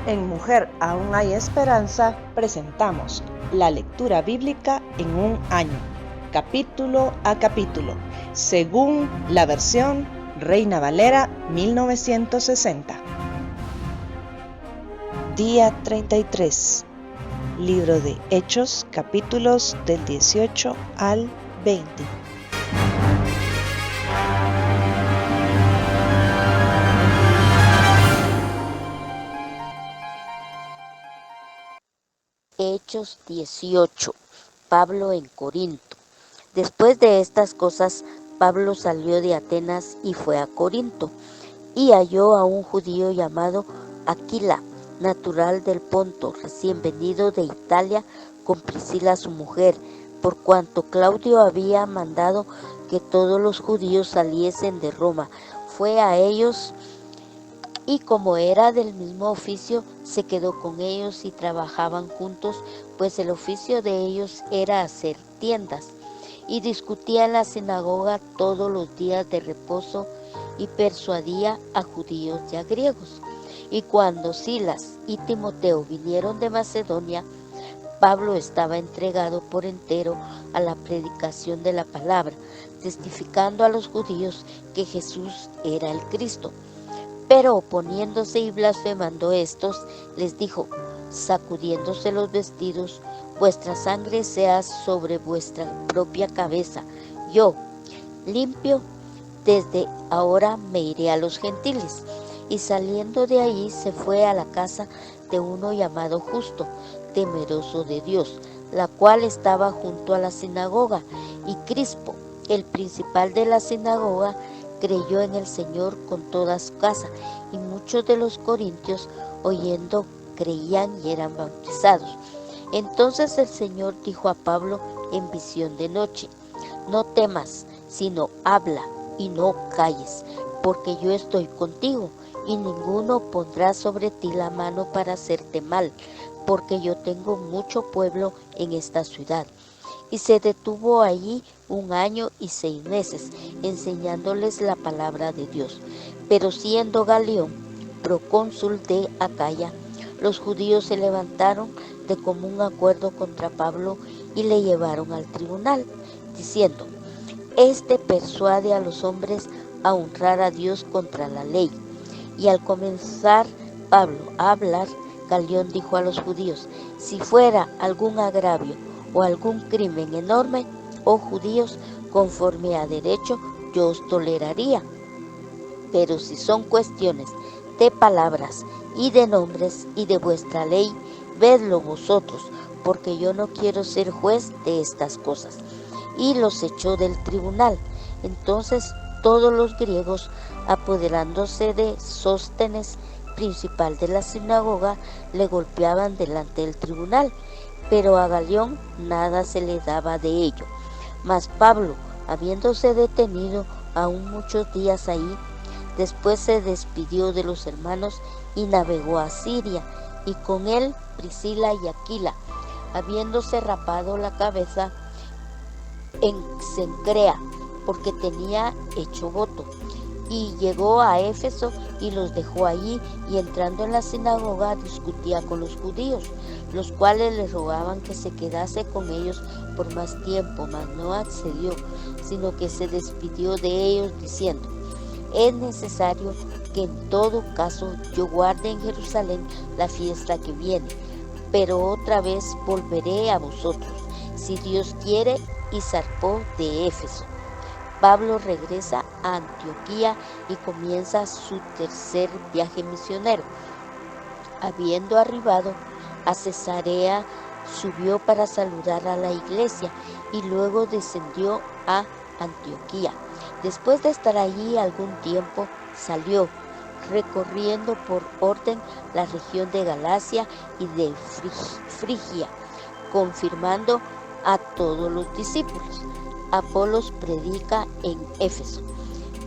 En Mujer Aún Hay Esperanza presentamos la lectura bíblica en un año, capítulo a capítulo, según la versión Reina Valera 1960. Día 33. Libro de Hechos, capítulos del 18 al 20. Hechos 18. Pablo en Corinto. Después de estas cosas, Pablo salió de Atenas y fue a Corinto, y halló a un judío llamado Aquila, natural del Ponto, recién venido de Italia, con Priscila su mujer, por cuanto Claudio había mandado que todos los judíos saliesen de Roma. Fue a ellos, y como era del mismo oficio, se quedó con ellos y trabajaban juntos, pues el oficio de ellos era hacer tiendas. Y discutía en la sinagoga todos los días de reposo y persuadía a judíos y a griegos. Y cuando Silas y Timoteo vinieron de Macedonia, Pablo estaba entregado por entero a la predicación de la palabra, testificando a los judíos que Jesús era el Cristo. Pero oponiéndose y blasfemando estos, les dijo, sacudiéndose los vestidos, vuestra sangre sea sobre vuestra propia cabeza. Yo, limpio, desde ahora me iré a los gentiles. Y saliendo de ahí se fue a la casa de uno llamado Justo, temeroso de Dios, la cual estaba junto a la sinagoga. Y Crispo, el principal de la sinagoga, creyó en el Señor con toda su casa, y muchos de los corintios, oyendo, creían y eran bautizados. Entonces el Señor dijo a Pablo en visión de noche, no temas, sino habla y no calles, porque yo estoy contigo, y ninguno pondrá sobre ti la mano para hacerte mal, porque yo tengo mucho pueblo en esta ciudad. Y se detuvo allí 1 año y 6 meses, enseñándoles la palabra de Dios. Pero siendo Galión procónsul de Acaya, los judíos se levantaron de común acuerdo contra Pablo y le llevaron al tribunal, diciendo, este persuade a los hombres a honrar a Dios contra la ley. Y al comenzar Pablo a hablar, Galión dijo a los judíos, si fuera algún agravio o algún crimen enorme, oh judíos, conforme a derecho, yo os toleraría. Pero si son cuestiones de palabras y de nombres y de vuestra ley, vedlo vosotros, porque yo no quiero ser juez de estas cosas. Y los echó del tribunal. Entonces todos los griegos, apoderándose de Sóstenes, principal de la sinagoga, le golpeaban delante del tribunal, pero a Galión nada se le daba de ello. Mas Pablo, habiéndose detenido aún muchos días ahí, después se despidió de los hermanos y navegó a Siria, y con él Priscila y Aquila, habiéndose rapado la cabeza en Cencrea, porque tenía hecho voto. Y llegó a Éfeso y los dejó allí, y entrando en la sinagoga discutía con los judíos, los cuales le rogaban que se quedase con ellos por más tiempo, mas no accedió, sino que se despidió de ellos diciendo, es necesario que en todo caso yo guarde en Jerusalén la fiesta que viene, pero otra vez volveré a vosotros, si Dios quiere, y zarpó de Éfeso. Pablo regresa a Antioquía y comienza su tercer viaje misionero. Habiendo arribado a Cesarea, subió para saludar a la iglesia y luego descendió a Antioquía. Después de estar allí algún tiempo, salió, recorriendo por orden la región de Galacia y de Frigia, confirmando a todos los discípulos. Apolos predica en Éfeso.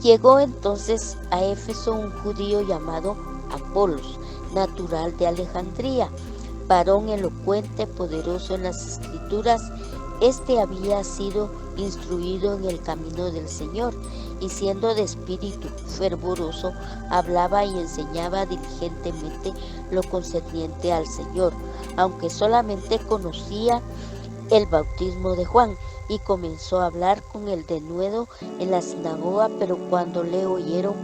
Llegó entonces a Éfeso un judío llamado Apolos, natural de Alejandría, varón elocuente, poderoso en las escrituras. Este había sido instruido en el camino del Señor y siendo de espíritu fervoroso, hablaba y enseñaba diligentemente lo concerniente al Señor, aunque solamente conocía el bautismo de Juan, y comenzó a hablar con el denuedo en la sinagoga, pero cuando le oyeron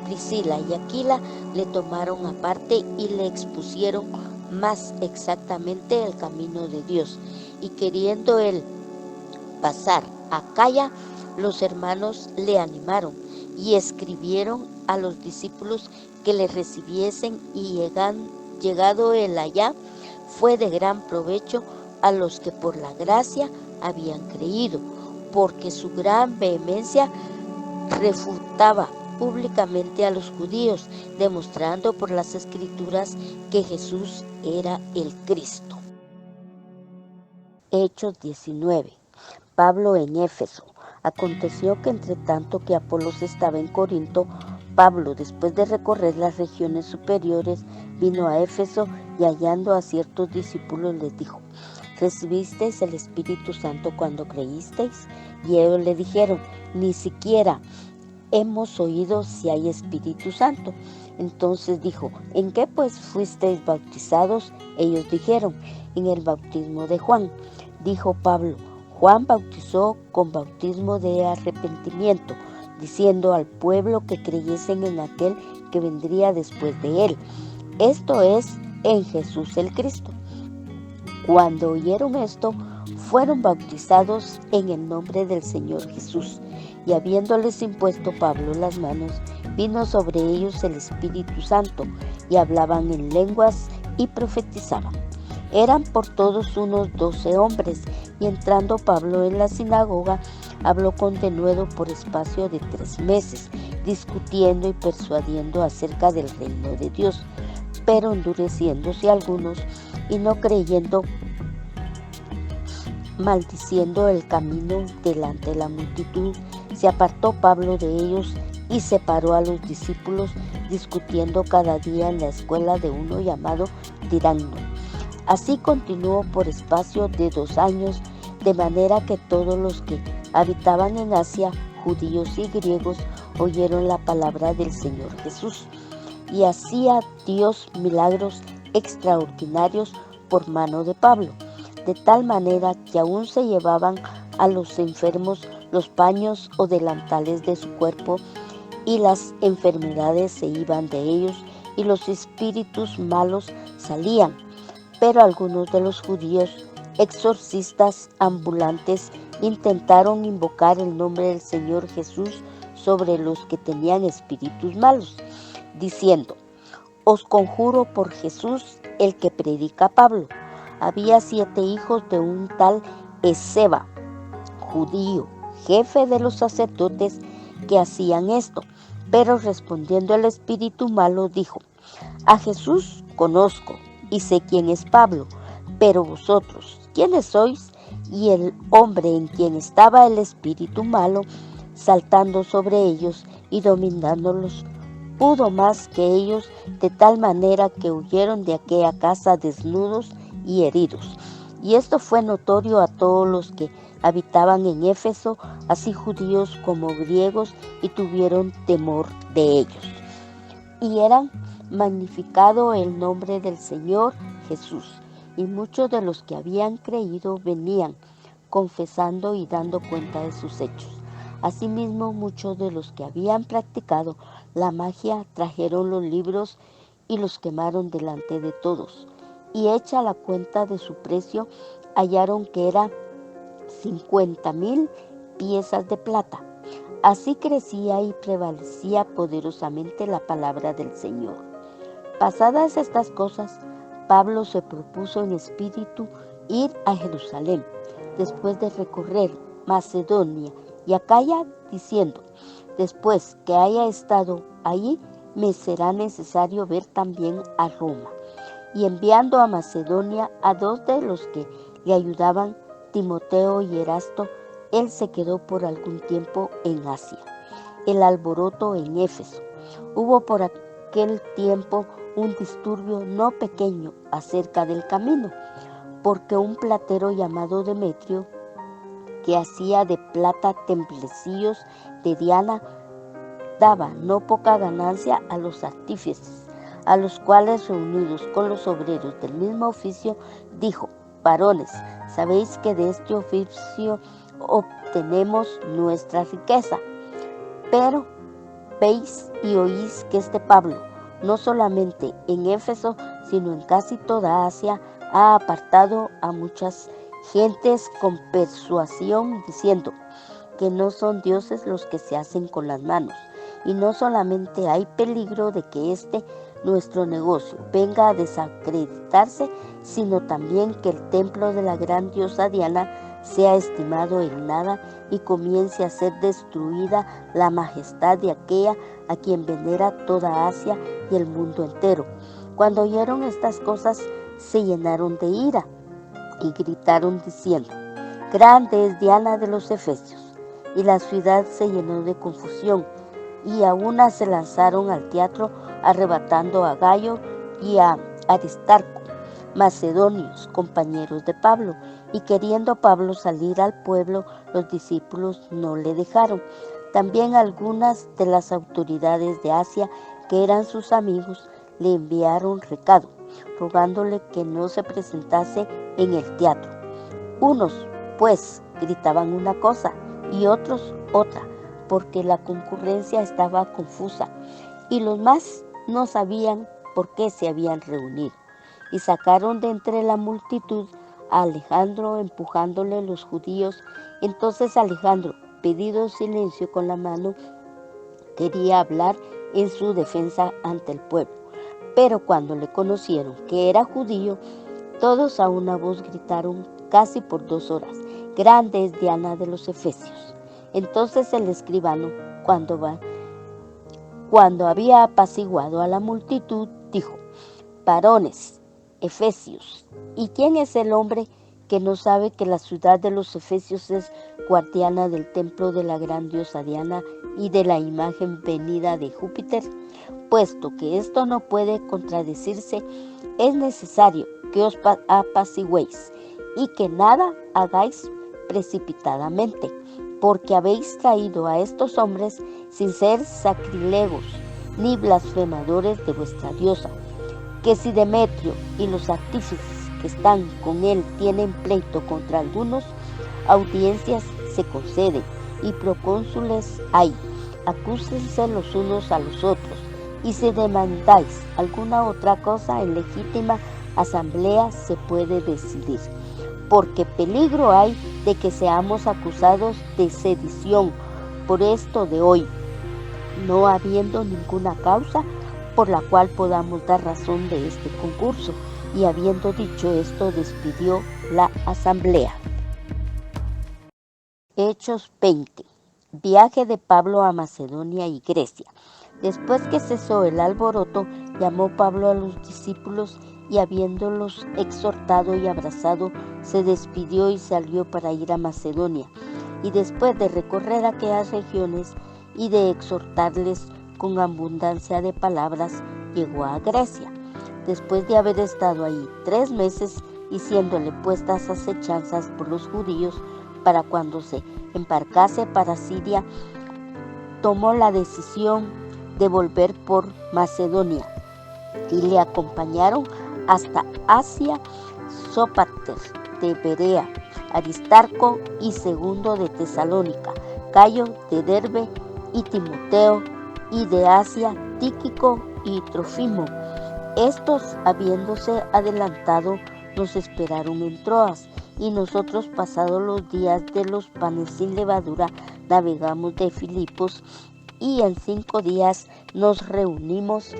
Priscila y Aquila, le tomaron aparte y le expusieron más exactamente el camino de Dios. Y queriendo él pasar a Acaya, los hermanos le animaron y escribieron a los discípulos que le recibiesen, y llegado él allá, fue de gran provecho a los que por la gracia habían creído, porque su gran vehemencia refutaba públicamente a los judíos, demostrando por las Escrituras que Jesús era el Cristo. Hechos 19. Pablo en Éfeso. Aconteció que entre tanto que Apolos estaba en Corinto, Pablo, después de recorrer las regiones superiores, vino a Éfeso, y hallando a ciertos discípulos les dijo: ¿Recibisteis el Espíritu Santo cuando creísteis? Y ellos le dijeron: ni siquiera hemos oído si hay Espíritu Santo. Entonces dijo: ¿en qué pues fuisteis bautizados? Ellos dijeron: en el bautismo de Juan. Dijo Pablo: Juan bautizó con bautismo de arrepentimiento, diciendo al pueblo que creyesen en aquel que vendría después de él, esto es, en Jesús el Cristo. Cuando oyeron esto, fueron bautizados en el nombre del Señor Jesús. Y habiéndoles impuesto Pablo las manos, vino sobre ellos el Espíritu Santo, y hablaban en lenguas y profetizaban. Eran por todos unos 12 hombres, y entrando Pablo en la sinagoga, habló con denuedo por espacio de 3 meses, discutiendo y persuadiendo acerca del reino de Dios. Pero endureciéndose algunos y no creyendo, maldiciendo el camino delante de la multitud, se apartó Pablo de ellos y separó a los discípulos, discutiendo cada día en la escuela de uno llamado Tirano. Así continuó por espacio de 2 años, de manera que todos los que habitaban en Asia, judíos y griegos, oyeron la palabra del Señor Jesús. Y hacía Dios milagros extraordinarios por mano de Pablo, de tal manera que aún se llevaban a los enfermos los paños o delantales de su cuerpo, y las enfermedades se iban de ellos, y los espíritus malos salían. Pero algunos de los judíos, exorcistas ambulantes, intentaron invocar el nombre del Señor Jesús sobre los que tenían espíritus malos, diciendo: os conjuro por Jesús, el que predica Pablo. Había 7 hijos de un tal Esceva, judío, jefe de los sacerdotes, que hacían esto. Pero respondiendo el espíritu malo, dijo: a Jesús conozco y sé quién es Pablo, pero vosotros, ¿quiénes sois? Y el hombre en quien estaba el espíritu malo, saltando sobre ellos y dominándolos, pudo más que ellos, de tal manera que huyeron de aquella casa desnudos y heridos. Y esto fue notorio a todos los que habitaban en Éfeso, así judíos como griegos, y tuvieron temor de ellos. Y eran magnificado el nombre del Señor Jesús. Y muchos de los que habían creído venían, confesando y dando cuenta de sus hechos. Asimismo, muchos de los que habían practicado la magia trajeron los libros y los quemaron delante de todos. Y hecha la cuenta de su precio, hallaron que era 50,000 piezas de plata. Así crecía y prevalecía poderosamente la palabra del Señor. Pasadas estas cosas, Pablo se propuso en espíritu ir a Jerusalén, después de recorrer Macedonia y Acaya, diciendo: después que haya estado allí, me será necesario ver también a Roma. Y enviando a Macedonia a 2 de los que le ayudaban, Timoteo y Erasto, él se quedó por algún tiempo en Asia. El alboroto en Éfeso. Hubo por aquel tiempo un disturbio no pequeño acerca del camino, porque un platero llamado Demetrio, que hacía de plata templecillos de Diana, daba no poca ganancia a los artífices, a los cuales, reunidos con los obreros del mismo oficio, dijo: varones, sabéis que de este oficio obtenemos nuestra riqueza, pero veis y oís que este Pablo, no solamente en Éfeso, sino en casi toda Asia, ha apartado a muchas gentes con persuasión, diciendo que no son dioses los que se hacen con las manos. Y no solamente hay peligro de que nuestro negocio venga a desacreditarse, sino también que el templo de la gran diosa Diana sea estimado en nada y comience a ser destruida la majestad de aquella a quien venera toda Asia y el mundo entero. Cuando oyeron estas cosas, se llenaron de ira y gritaron diciendo: grande es Diana de los Efesios. Y la ciudad se llenó de confusión, y a una se lanzaron al teatro, arrebatando a Gayo y a Aristarco, macedonios, compañeros de Pablo, y queriendo Pablo salir al pueblo, los discípulos no le dejaron. También algunas de las autoridades de Asia, que eran sus amigos, le enviaron recado, rogándole que no se presentase en el teatro. Unos, pues, gritaban una cosa y otros otra, porque la concurrencia estaba confusa, y los más no sabían por qué se habían reunido. Y sacaron de entre la multitud a Alejandro, empujándole los judíos. Entonces Alejandro, pedido silencio con la mano, quería hablar en su defensa ante el pueblo. Pero cuando le conocieron que era judío, todos a una voz gritaron casi por 2 horas: grande es Diana de los Efesios. Entonces el escribano, cuando había apaciguado a la multitud, dijo: varones, Efesios, ¿y quién es el hombre que no sabe que la ciudad de los Efesios es guardiana del templo de la gran diosa Diana y de la imagen venida de Júpiter? Puesto que esto no puede contradecirse, es necesario que os apaciguéis y que nada hagáis precipitadamente, porque habéis traído a estos hombres sin ser sacrílegos ni blasfemadores de vuestra diosa. Que si Demetrio y los artífices que están con él tienen pleito contra algunos, audiencias se conceden y procónsules hay. Acúsense los unos a los otros, y si demandáis alguna otra cosa, en legítima asamblea se puede decidir. Porque peligro hay de que seamos acusados de sedición por esto de hoy, no habiendo ninguna causa por la cual podamos dar razón de este concurso. Y habiendo dicho esto, despidió la asamblea. Hechos 20. Viaje de Pablo a Macedonia y Grecia. Después que cesó el alboroto, llamó Pablo a los discípulos y, habiéndolos exhortado y abrazado, se despidió y salió para ir a Macedonia. Y después de recorrer aquellas regiones y de exhortarles con abundancia de palabras, llegó a Grecia. Después de haber estado allí 3 meses y siéndole puestas acechanzas por los judíos para cuando se embarcase para Siria, tomó la decisión de volver por Macedonia, y le acompañaron hasta Asia Sópater de Berea, Aristarco y Segundo de Tesalónica, Gayo de Derbe y Timoteo, y de Asia Tíquico y Trófimo. Estos, habiéndose adelantado, nos esperaron en Troas, y nosotros, pasados los días de los panes sin levadura, navegamos de Filipos, y en 5 días nos reunimos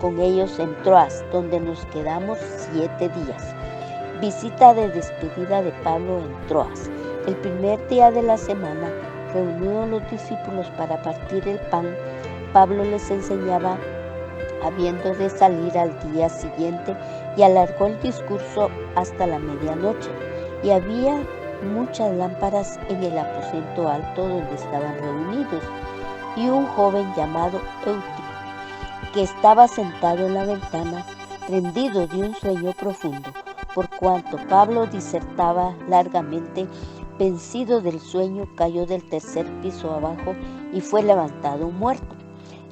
con ellos en Troas, donde nos quedamos 7 días. Visita de despedida de Pablo en Troas. El primer día de la semana, reunidos los discípulos para partir el pan, Pablo les enseñaba, habiendo de salir al día siguiente, y alargó el discurso hasta la medianoche. Y había muchas lámparas en el aposento alto donde estaban reunidos, y un joven llamado Eutico, que estaba sentado en la ventana, rendido de un sueño profundo, por cuanto Pablo disertaba largamente, vencido del sueño, cayó del 3er piso abajo y fue levantado muerto.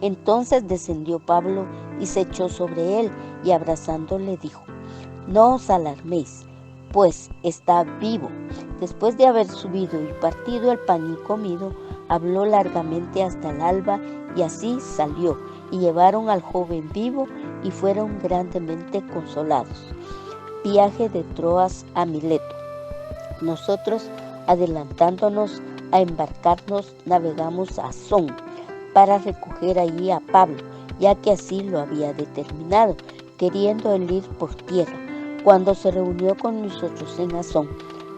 Entonces descendió Pablo y se echó sobre él, y abrazándole dijo: no os alarméis, pues está vivo. Después de haber subido y partido el pan y comido, habló largamente hasta el alba, y así salió, y llevaron al joven vivo, y fueron grandemente consolados. Viaje de Troas a Mileto. Nosotros, adelantándonos a embarcarnos, navegamos a Asón para recoger allí a Pablo, ya que así lo había determinado, queriendo él ir por tierra. Cuando se reunió con nosotros en Asón,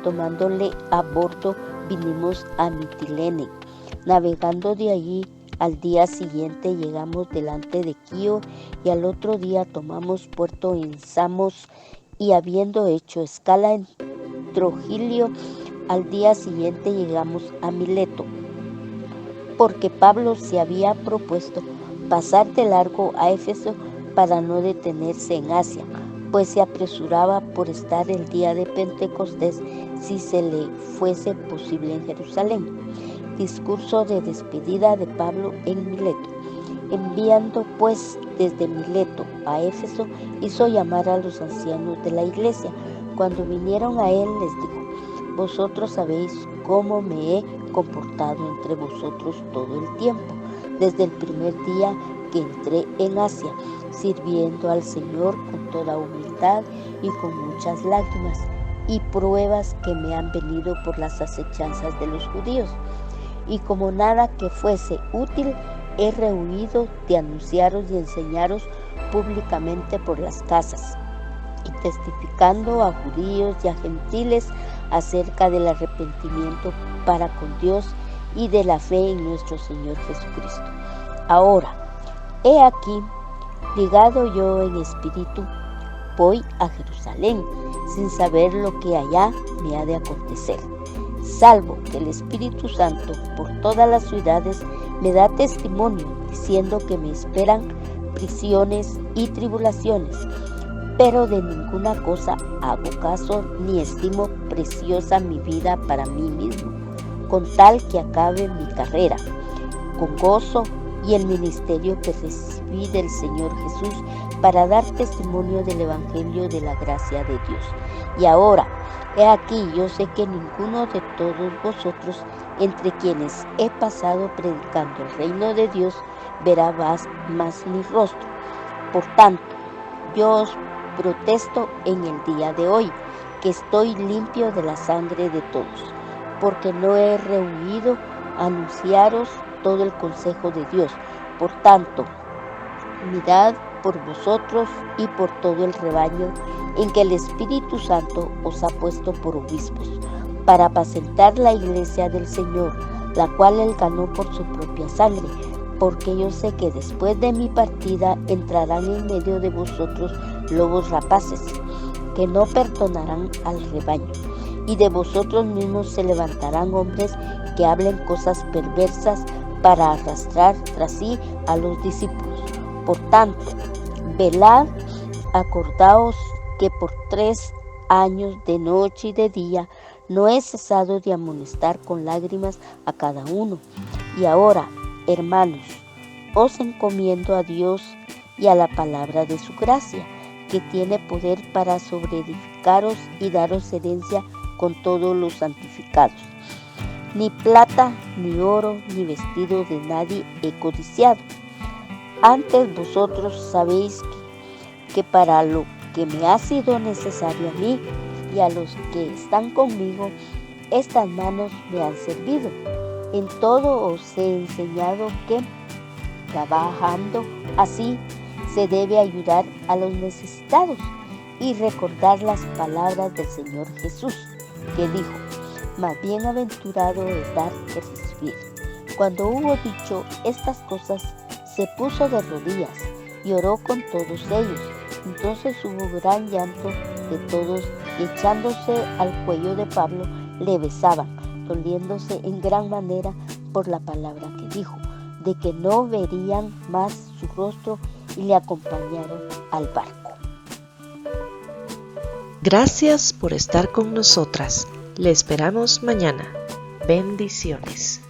tomándole a bordo, vinimos a Mitilene. Navegando de allí, al día siguiente llegamos delante de Quío, y al otro día tomamos puerto en Samos, y habiendo hecho escala en Trogilio, al día siguiente llegamos a Mileto, porque Pablo se había propuesto pasar de largo a Éfeso para no detenerse en Asia, pues se apresuraba por estar el día de Pentecostés, si se le fuese posible, en Jerusalén. Discurso de despedida de Pablo en Mileto. Enviando pues desde Mileto a Éfeso, hizo llamar a los ancianos de la iglesia. Cuando vinieron a él, les dijo: vosotros sabéis cómo me he comportado entre vosotros todo el tiempo, desde el primer día que entré en Asia, sirviendo al Señor con toda humildad y con muchas lágrimas y pruebas que me han venido por las acechanzas de los judíos. Y como nada que fuese útil, he rehuido de anunciaros y enseñaros públicamente por las casas, y testificando a judíos y a gentiles acerca del arrepentimiento para con Dios y de la fe en nuestro Señor Jesucristo. Ahora, he aquí, ligado yo en espíritu, voy a Jerusalén, sin saber lo que allá me ha de acontecer, salvo que el Espíritu Santo por todas las ciudades me da testimonio, diciendo que me esperan prisiones y tribulaciones. Pero de ninguna cosa hago caso, ni estimo preciosa mi vida para mí mismo, con tal que acabe mi carrera con gozo y el ministerio que recibí del Señor Jesús, para dar testimonio del Evangelio de la gracia de Dios. Y ahora, he aquí, yo sé que ninguno de todos vosotros, entre quienes he pasado predicando el reino de Dios, verá más mi rostro. Por tanto, yo os protesto en el día de hoy, que estoy limpio de la sangre de todos, porque no he rehuido anunciaros todo el consejo de Dios. Por tanto, mirad por vosotros y por todo el rebaño en que el Espíritu Santo os ha puesto por obispos, para apacentar la iglesia del Señor, la cual él ganó por su propia sangre. Porque yo sé que después de mi partida entrarán en medio de vosotros lobos rapaces, que no perdonarán al rebaño, y de vosotros mismos se levantarán hombres que hablen cosas perversas para arrastrar tras sí a los discípulos. Por tanto, velad, acordaos que por 3 años de noche y de día no he cesado de amonestar con lágrimas a cada uno. Y ahora, hermanos, os encomiendo a Dios y a la palabra de su gracia, que tiene poder para sobreedificaros y daros herencia con todos los santificados. Ni plata, ni oro, ni vestido de nadie he codiciado. Antes vosotros sabéis que para lo que me ha sido necesario a mí y a los que están conmigo, estas manos me han servido. En todo os he enseñado que, trabajando así, se debe ayudar a los necesitados y recordar las palabras del Señor Jesús, que dijo: más bienaventurado es dar que recibir. Cuando hubo dicho estas cosas, se puso de rodillas y oró con todos ellos. Entonces hubo gran llanto de todos, y echándose al cuello de Pablo, le besaban, doliéndose en gran manera por la palabra que dijo, de que no verían más su rostro, y le acompañaron al barco. Gracias por estar con nosotras. Le esperamos mañana. Bendiciones.